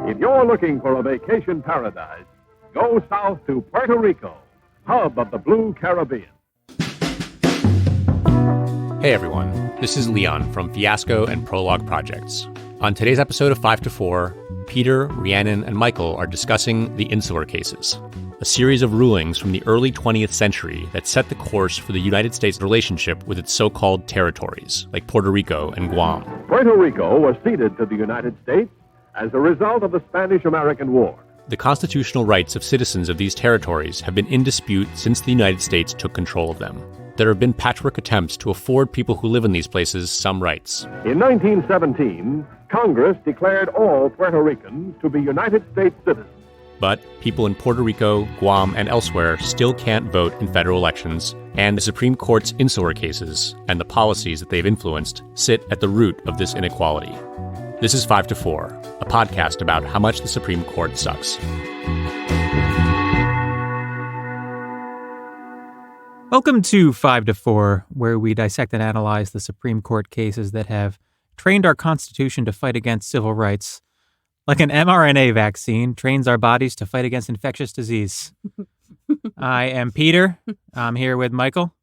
If you're looking for a vacation paradise, go south to Puerto Rico, hub of the Blue Caribbean. Hey everyone, this is Leon from Fiasco and Prologue Projects. On today's episode of 5 to 4, Peter, Rhiannon, and Michael are discussing the Insular Cases, a series of rulings from the early 20th century that set the course for the United States' relationship with its so-called territories, like Puerto Rico and Guam. Puerto Rico was ceded to the United States as a result of the Spanish-American War. The constitutional rights of citizens of these territories have been in dispute since the United States took control of them. There have been patchwork attempts to afford people who live in these places some rights. In 1917, Congress declared all Puerto Ricans to be United States citizens. But people in Puerto Rico, Guam, and elsewhere still can't vote in federal elections, and the Supreme Court's Insular Cases and the policies that they've influenced sit at the root of this inequality. This is 5 to 4, a podcast about how much the Supreme Court sucks. Welcome to 5 to 4, where we dissect and analyze the Supreme Court cases that have trained our Constitution to fight against civil rights, like an mRNA vaccine trains our bodies to fight against infectious disease. I am Peter. I'm here with Michael.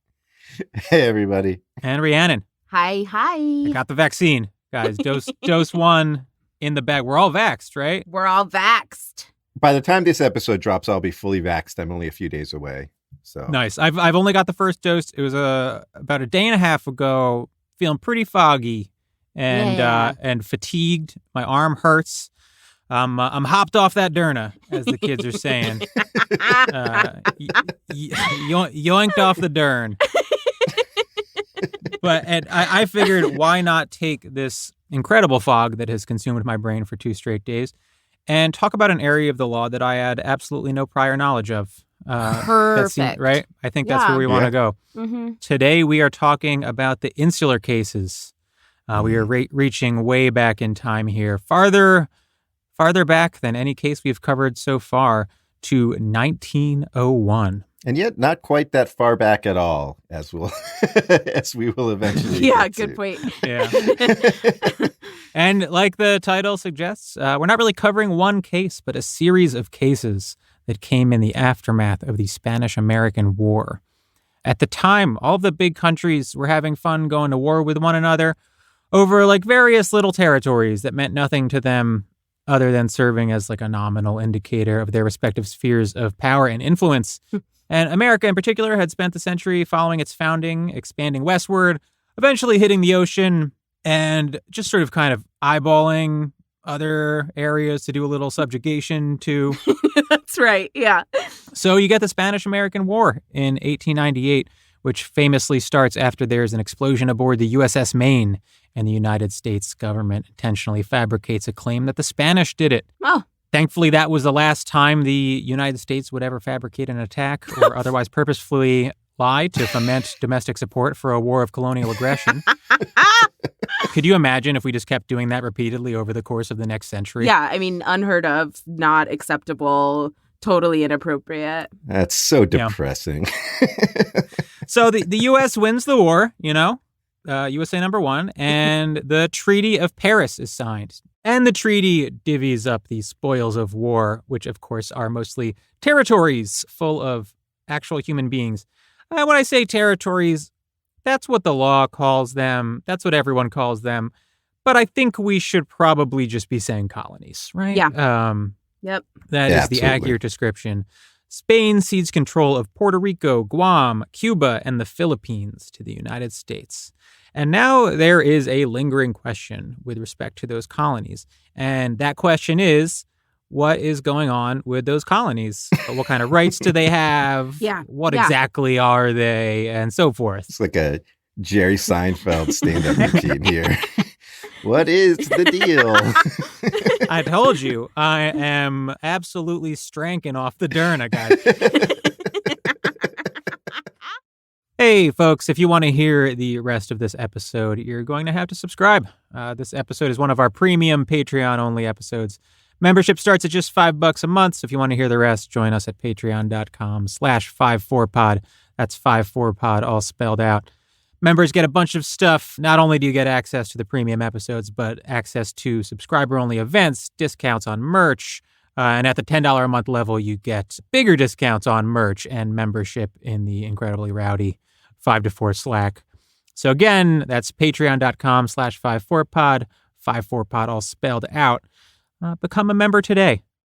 Hey, everybody. And Rhiannon. Hi. I got the vaccine, guys. Dose 1 in the bag. We're all vaxxed, right? We're all vaxxed. By the time this episode drops, I'll be fully vaxxed. I'm only a few days away. So Nice. I've only got the first dose. It was about a day and a half ago. Feeling pretty foggy and fatigued. My arm hurts. I'm hopped off that Derna, as the kids are saying. Yoinked off the Dern. But I figured, why not take this incredible fog that has consumed my brain for 2 straight days and talk about an area of the law that I had absolutely no prior knowledge of. Perfect. Right? I think that's where we want to go. Mm-hmm. Today, we are talking about the Insular Cases. We are reaching way back in time here, farther back than any case we've covered so far, to 1901. And yet not quite that far back at all, as we will eventually Yeah, get good to. point. Yeah. And like the title suggests, we're not really covering one case, but a series of cases that came in the aftermath of the Spanish-American War. At the time, all of the big countries were having fun going to war with one another over like various little territories that meant nothing to them other than serving as like a nominal indicator of their respective spheres of power and influence. And America in particular had spent the century following its founding, expanding westward, eventually hitting the ocean, and just sort of kind of eyeballing other areas to do a little subjugation to. That's right, yeah. So you get the Spanish-American War in 1898, which famously starts after there's an explosion aboard the USS Maine, and the United States government intentionally fabricates a claim that the Spanish did it. Oh. Thankfully, that was the last time the United States would ever fabricate an attack or otherwise purposefully lie to foment domestic support for a war of colonial aggression. Could you imagine if we just kept doing that repeatedly over the course of the next century? Yeah, I mean, unheard of, not acceptable, totally inappropriate. That's so depressing. So the U.S. wins the war, USA number 1, and the Treaty of Paris is signed. And the treaty divvies up the spoils of war, which, of course, are mostly territories full of actual human beings. When I say territories, that's what the law calls them. That's what everyone calls them. But I think we should probably just be saying colonies, right? Yeah. Yep. That is absolutely the accurate description. Spain cedes control of Puerto Rico, Guam, Cuba, and the Philippines to the United States. And now there is a lingering question with respect to those colonies. And that question is, what is going on with those colonies? What kind of rights do they have? What exactly are they? And so forth. It's like a Jerry Seinfeld stand-up routine here. What is the deal? I told you, I am absolutely stranking off the Derna, guys. Hey, folks, if you want to hear the rest of this episode, you're going to have to subscribe. This episode is one of our premium Patreon-only episodes. Membership starts at just $5 a month, so if you want to hear the rest, join us at patreon.com/54pod. That's 54pod all spelled out. Members get a bunch of stuff. Not only do you get access to the premium episodes, but access to subscriber-only events, discounts on merch, and at the $10 a month level, you get bigger discounts on merch and membership in the incredibly rowdy 5 to 4 Slack. So again, that's patreon.com/54pod, 54pod all spelled out. Become a member today.